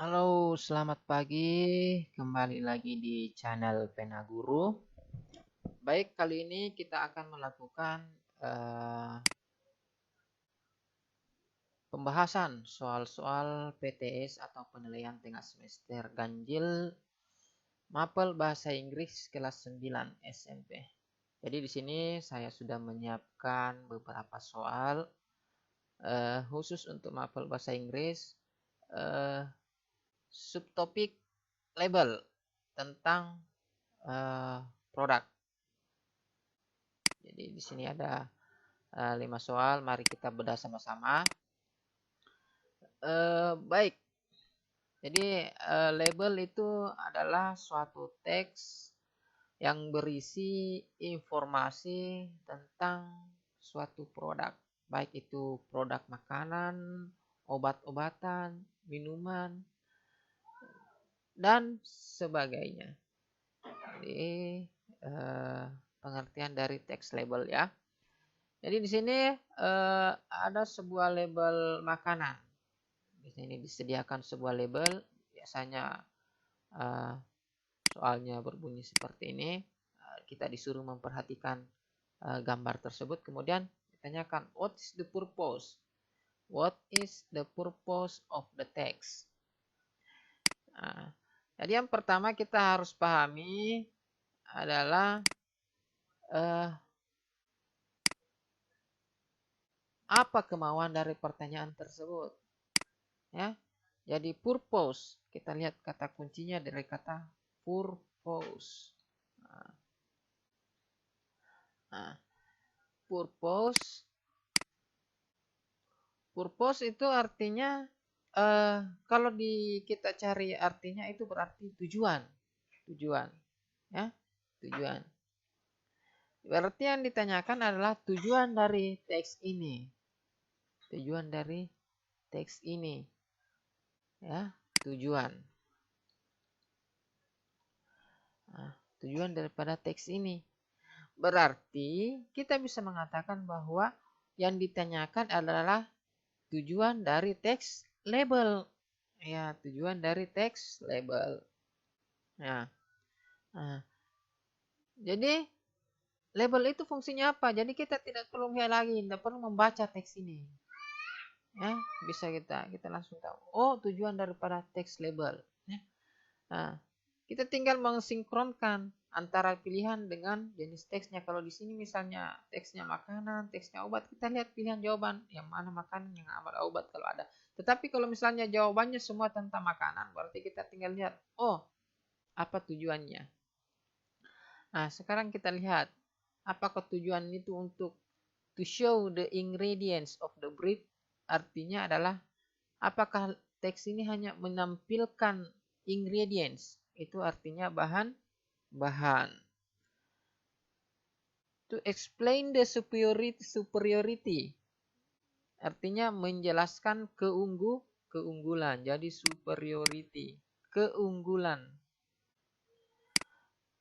Halo, selamat pagi. Kembali lagi di channel Pena Guru. Baik, kali ini kita akan melakukan eh, pembahasan soal-soal PTS atau penilaian tengah semester ganjil Mapel Bahasa Inggris kelas 9 SMP. Jadi di sini saya sudah menyiapkan beberapa soal khusus untuk Mapel Bahasa Inggris, eh, subtopik label tentang produk. Jadi di sini ada 5 soal, mari kita bedah sama-sama. Baik, jadi label itu adalah suatu teks yang berisi informasi tentang suatu produk, baik itu produk makanan, obat-obatan, minuman, dan sebagainya. Jadi pengertian dari teks label ya. Jadi di sini ada sebuah label makanan. Di sini disediakan sebuah label, biasanya uh, soalnya berbunyi seperti ini. Kita disuruh memperhatikan gambar tersebut, kemudian ditanyakan what is the purpose? What is the purpose of the text? Jadi yang pertama kita harus pahami adalah apa kemauan dari pertanyaan tersebut. Ya, jadi purpose, kita lihat kata kuncinya dari kata purpose. Nah, purpose itu artinya kalau kita cari artinya itu berarti tujuan, ya, tujuan. Berarti yang ditanyakan adalah tujuan dari teks ini, ya, tujuan. Nah, tujuan daripada teks ini. Berarti kita bisa mengatakan bahwa yang ditanyakan adalah tujuan dari teks label. Ya, tujuan dari teks label. Ya. Nah, jadi label itu fungsinya apa? Jadi kita tidak perlu melihat lagi, tidak perlu membaca teks ini. Ya, bisa kita langsung tahu. Oh, tujuan daripada teks label. Ya. Nah, kita tinggal mensinkronkan antara pilihan dengan jenis teksnya. Kalau di sini misalnya teksnya makanan, teksnya obat, kita lihat pilihan jawaban yang mana makanan, yang mana obat kalau ada. Tetapi kalau misalnya jawabannya semua tentang makanan, berarti kita tinggal lihat, oh, apa tujuannya. Nah, sekarang kita lihat apakah tujuan itu untuk to show the ingredients of the bread, artinya adalah apakah teks ini hanya menampilkan ingredients, itu artinya bahan. To explain the superiority, artinya menjelaskan keunggulan. Jadi superiority, keunggulan.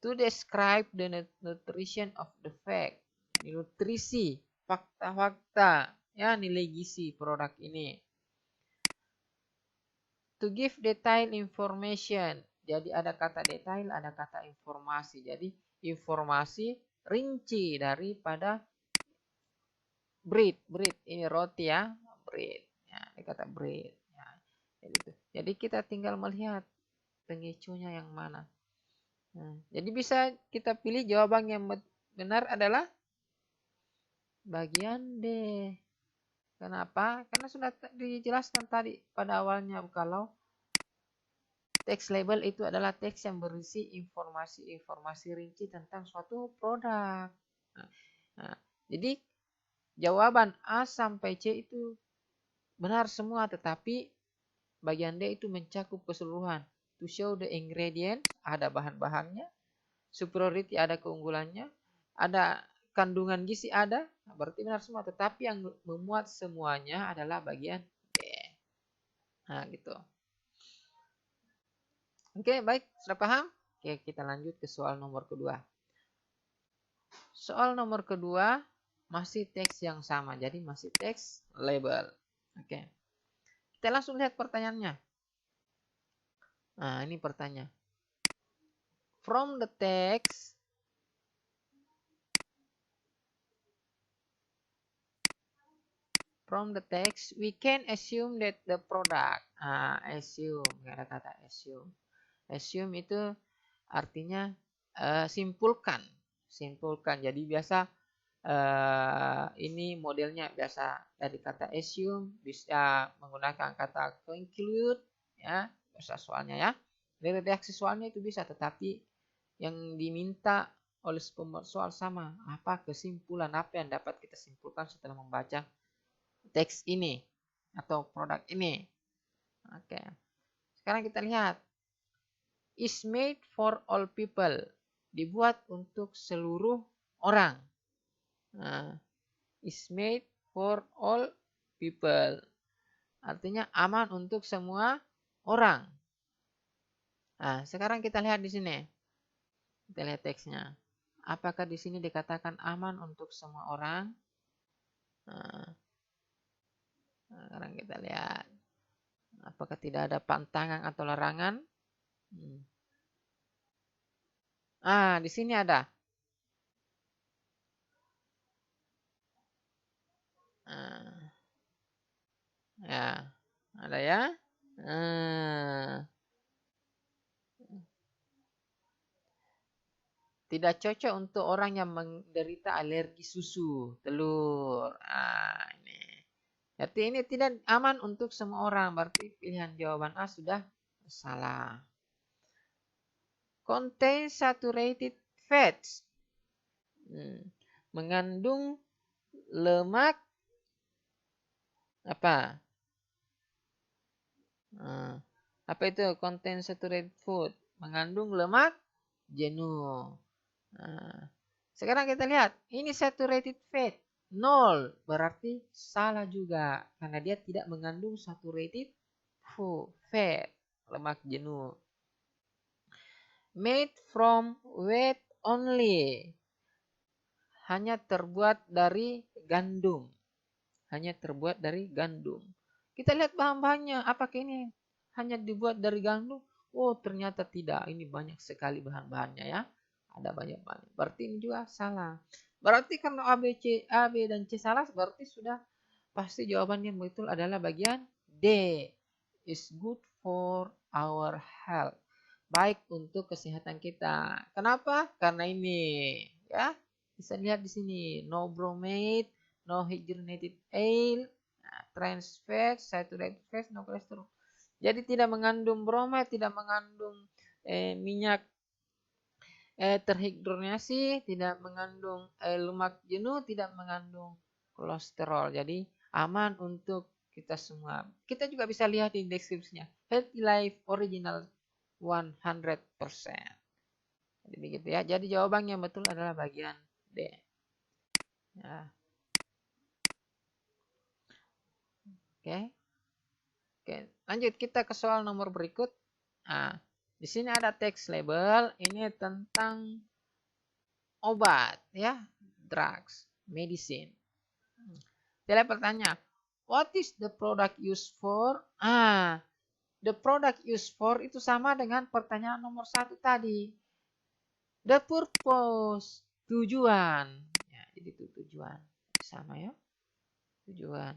To describe the nutrition of the fact, nutrisi, fakta-fakta, ya, nilai gizi produk ini. To give detailed information, jadi ada kata detail, ada kata informasi. Jadi informasi rinci daripada bread ini roti ya, bread ya, ini kata bread ya. Jadi kita tinggal melihat pengecunya yang mana. Jadi bisa kita pilih jawaban yang benar adalah bagian D. Kenapa? Karena sudah dijelaskan tadi pada awalnya, kalau teks label itu adalah teks yang berisi informasi rinci tentang suatu produk. Jadi jawaban A sampai C itu benar semua, tetapi bagian D itu mencakup keseluruhan. To show the ingredient, ada bahan-bahannya. Superiority, ada keunggulannya. Ada kandungan gizi, ada. Berarti benar semua. Tetapi yang memuat semuanya adalah bagian D. Nah, gitu. Oke, baik. Sudah paham? Oke, kita lanjut ke soal nomor kedua. Soal nomor kedua masih teks yang sama. Jadi masih teks label. Oke. Kita langsung lihat pertanyaannya. Nah, ini pertanyaan. From the text, we can assume that the product. Assume, ada kata assume. Assume itu artinya simpulkan. Jadi biasa ini modelnya biasa dari kata assume, bisa menggunakan kata conclude, ya, bahasa soalnya ya. Dari redaksi soalnya itu bisa, tetapi yang diminta oleh pembuat soal sama, apa kesimpulan, apa yang dapat kita simpulkan setelah membaca teks ini atau produk ini. Oke, sekarang kita lihat, is made for all people, dibuat untuk seluruh orang. Nah, is made for all people, artinya aman untuk semua orang. Nah, sekarang kita lihat di sini. Kita lihat teksnya. Apakah di sini dikatakan aman untuk semua orang? Nah, sekarang kita lihat. Apakah tidak ada pantangan atau larangan? Di sini ada. Ya, ada ya. Tidak cocok untuk orang yang menderita alergi susu, telur. Ini. Berarti ini tidak aman untuk semua orang. Berarti pilihan jawaban A sudah salah. Contain saturated fats. Mengandung lemak apa? Apa itu contain saturated food? Mengandung lemak jenuh. Sekarang kita lihat, ini saturated fat 0, berarti salah juga karena dia tidak mengandung saturated fat, lemak jenuh. Made from wheat only, hanya terbuat dari gandum. Kita lihat bahan-bahannya, apakah ini hanya dibuat dari gandum? Oh, ternyata tidak. Ini banyak sekali bahan-bahannya ya. Ada banyak. Berarti ini juga salah. Berarti karena A, B, dan C salah, berarti sudah pasti jawabannya betul adalah bagian D. Is good for our health. Baik untuk kesehatan kita. Kenapa? Karena ini, ya. Bisa lihat di sini, no bromate, no hydrogenated ale, trans fat, saturated fat, no cholesterol. Jadi tidak mengandung bromate, tidak mengandung minyak terhidrogenasi, tidak mengandung lemak jenuh, tidak mengandung kolesterol. Jadi aman untuk kita semua. Kita juga bisa lihat di deskripsinya. Healthy Life Original 100%. Jadi begitu ya. Jadi jawaban yang betul adalah bagian D. Ya. Oke, lanjut kita ke soal nomor berikut. Di sini ada teks label, ini tentang obat ya, drugs, medicine. Saya pertanyaan, what is the product used for? The product used for itu sama dengan pertanyaan nomor 1 tadi. The purpose, tujuan. Ya, jadi itu tujuan. Sama ya. Tujuan.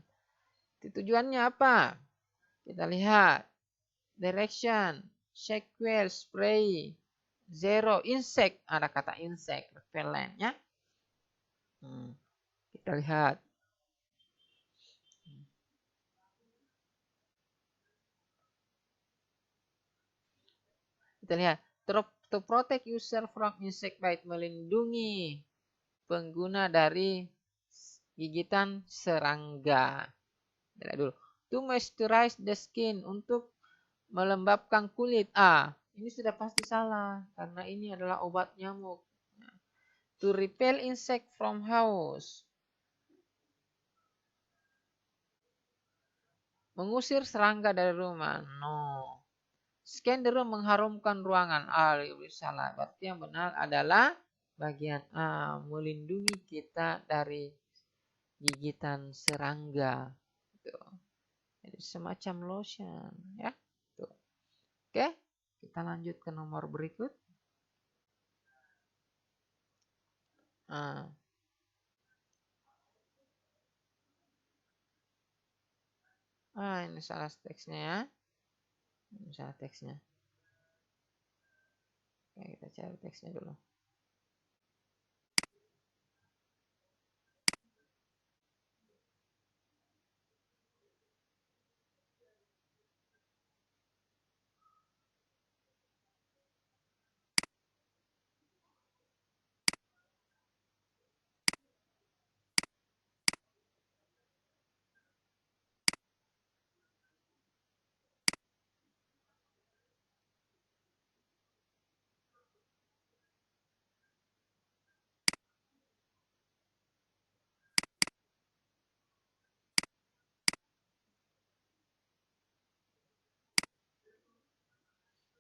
Tujuannya apa? Kita lihat. Direction, sequel, spray, zero, insect. Ada kata insect, repellent ya. Kita lihat. Kita lihat. To protect user from insect bite, melindungi pengguna dari gigitan serangga. Lihat dulu. To moisturize the skin, untuk melembabkan kulit. Ini sudah pasti salah karena ini adalah obat nyamuk. To repel insect from house, mengusir serangga dari rumah. No. Scan the room, mengharumkan ruangan. Salah. Berarti yang benar adalah bagian A, melindungi kita dari gigitan serangga. Tuh. Jadi semacam lotion ya. Tuh. Oke, Kita lanjut ke nomor berikut. Ini salah teksnya ya. Ini salah teksnya. Oke, kita cari teksnya dulu.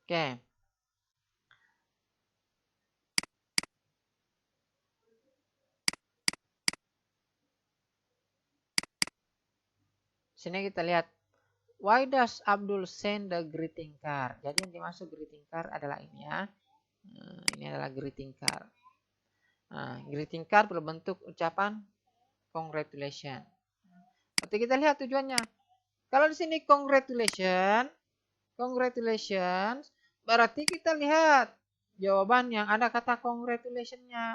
Oke. Sini kita lihat. Why does Abdul send the greeting card? Jadi yang dimaksud greeting card adalah ini ya. Ini adalah greeting card. Greeting card berbentuk ucapan congratulations. Nanti kita lihat tujuannya. Kalau di sini congratulations, berarti kita lihat jawaban yang ada kata congratulations-nya.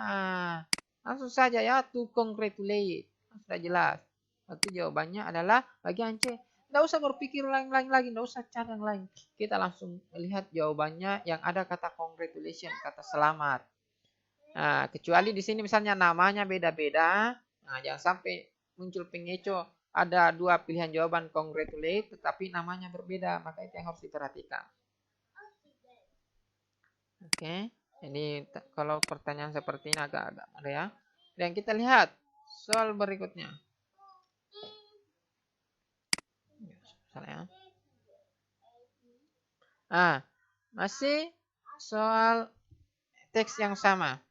Langsung saja ya, to congratulate. Sudah jelas. Berarti jawabannya adalah bagian C. Tidak usah berpikir lain-lain lagi, tidak usah cari yang lain. Kita langsung melihat jawabannya yang ada kata congratulations, kata selamat. Nah, kecuali di sini misalnya namanya beda-beda. Nah, jangan sampai muncul pengeco. Ada dua pilihan jawaban congratulate, tetapi namanya berbeda. Maka itu yang harus diperhatikan. Oke, jadi kalau pertanyaan seperti ini agak-agak ada ya. Dan kita lihat soal berikutnya. Masih soal teks yang sama.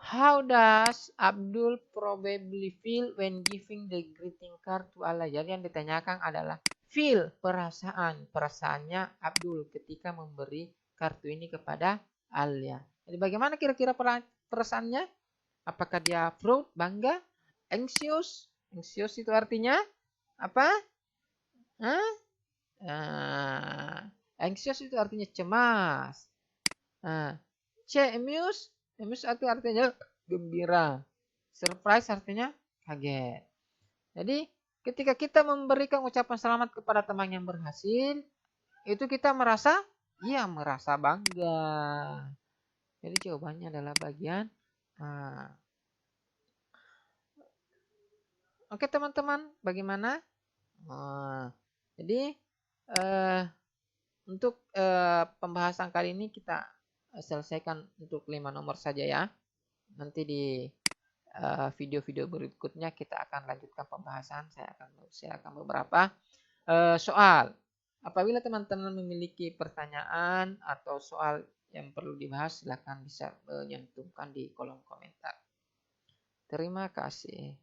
How does Abdul probably feel when giving the greeting card to Allah? Jadi yang ditanyakan adalah feel, perasaannya Abdul ketika memberi kartu ini kepada Alia. Jadi bagaimana kira-kira perasaannya? Apakah dia proud, bangga, anxious? Anxious itu artinya apa? Anxious itu artinya cemas. Amused itu artinya gembira. Surprise artinya kaget. Jadi ketika kita memberikan ucapan selamat kepada teman yang berhasil, itu kita merasa bangga. Jadi jawabannya adalah bagian A. Oke teman-teman, bagaimana? Jadi untuk pembahasan kali ini kita selesaikan untuk 5 nomor saja ya. Nanti di video-video berikutnya kita akan lanjutkan pembahasan. Saya akan beberapa soal. Apabila teman-teman memiliki pertanyaan atau soal yang perlu dibahas, silakan bisa menyentuhkan di kolom komentar. Terima kasih.